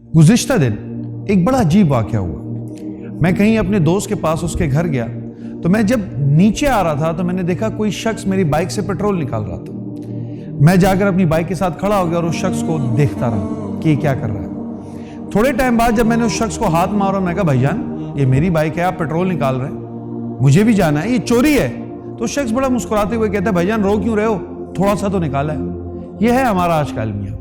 गुज़िश्ता दिन एक बड़ा अजीब वाक़या हुआ। मैं कहीं अपने दोस्त के पास उसके घर गया तो मैं जब नीचे आ रहा था तो मैंने देखा कोई शख्स मेरी बाइक से पेट्रोल निकाल रहा था। मैं जाकर अपनी बाइक के साथ खड़ा हो गया और उस शख्स को देखता रहा कि ये क्या कर रहा है। थोड़े टाइम बाद जब मैंने उस शख्स को हाथ मारा, मैं कहा भाईजान ये मेरी बाइक है, आप पेट्रोल निकाल रहे हैं, मुझे भी जाना है, ये चोरी है। तो शख्स बड़ा मुस्कुराते हुए कहता है भाईजान रो क्यों रहे हो, थोड़ा सा तो निकाला है। यह है हमारा आज का अलमिया,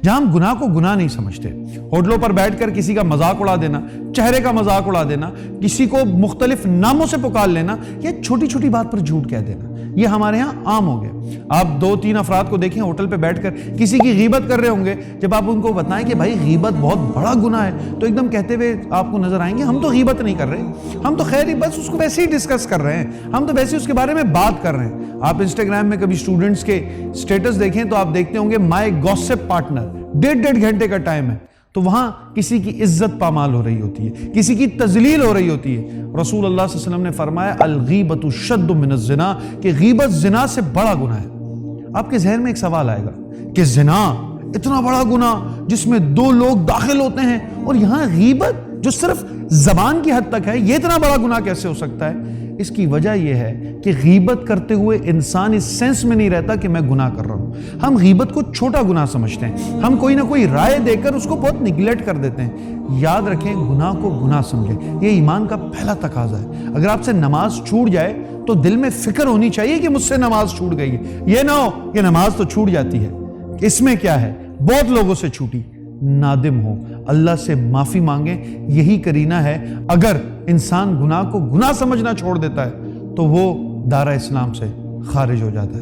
जहां हम गुनाह को गुनाह नहीं समझते। होटलों पर बैठकर किसी का मजाक उड़ा देना, चेहरे का मजाक उड़ा देना, किसी को मुख्तलिफ नामों से पुकार लेना, या छोटी छोटी बात पर झूठ कह देना, यह हमारे यहाँ आम हो गया। आप 2-3 अफराद को देखें होटल पे बैठकर किसी की गीबत कर रहे होंगे, जब आप उनको बताएं कि भाई गीबत बहुत बड़ा गुनाह है, तो एकदम कहते हुए आपको नजर आएंगे हम तो गीबत नहीं कर रहे, हम तो खैर ही बस उसको वैसे ही डिस्कस कर रहे हैं, हम तो वैसे उसके बारे में बात कर रहे हैं। आप इंस्टाग्राम में कभी स्टूडेंट्स के स्टेटस देखें तो आप देखते होंगे माय गॉसिप पार्टनर, 1.5 घंटे का टाइम है, तो वहां किसी की इज्जत पामाल हो रही होती है, किसी की तजलील हो रही होती है। रसूल अल्लाह सल्लल्लाहु अलैहि वसल्लम ने फरमाया अल-गीबतु शद्दु मिनज़ ज़िना, कि गीबत जिना से बड़ा गुनाह है। आपके जहन में एक सवाल आएगा कि जिना इतना बड़ा गुनाह जिसमें 2 लोग दाखिल होते हैं, और यहां गीबत जो सिर्फ जबान की हद तक है, ये इतना बड़ा गुनाह कैसे हो सकता है? इसकी वजह यह है कि गीबत करते हुए इंसान इस सेंस में नहीं रहता कि मैं गुनाह कर रहा हूं। हम गीबत को छोटा गुनाह समझते हैं, हम कोई ना कोई राय देकर उसको बहुत निगलेक्ट कर देते हैं। याद रखें, गुनाह को गुनाह समझें, ये ईमान का पहला तकाजा है। अगर आपसे नमाज छूट जाए तो दिल में फिक्र होनी चाहिए कि मुझसे नमाज छूट गई है, ये ना हो कि नमाज तो छूट जाती है, इसमें क्या है, बहुत लोगों से छूटी, नादिम हो, अल्लाह से माफी मांगे, यही करीना है। अगर इंसान गुनाह को गुनाह समझना छोड़ देता है तो वो दारा इस्लाम से खारिज हो जाता है।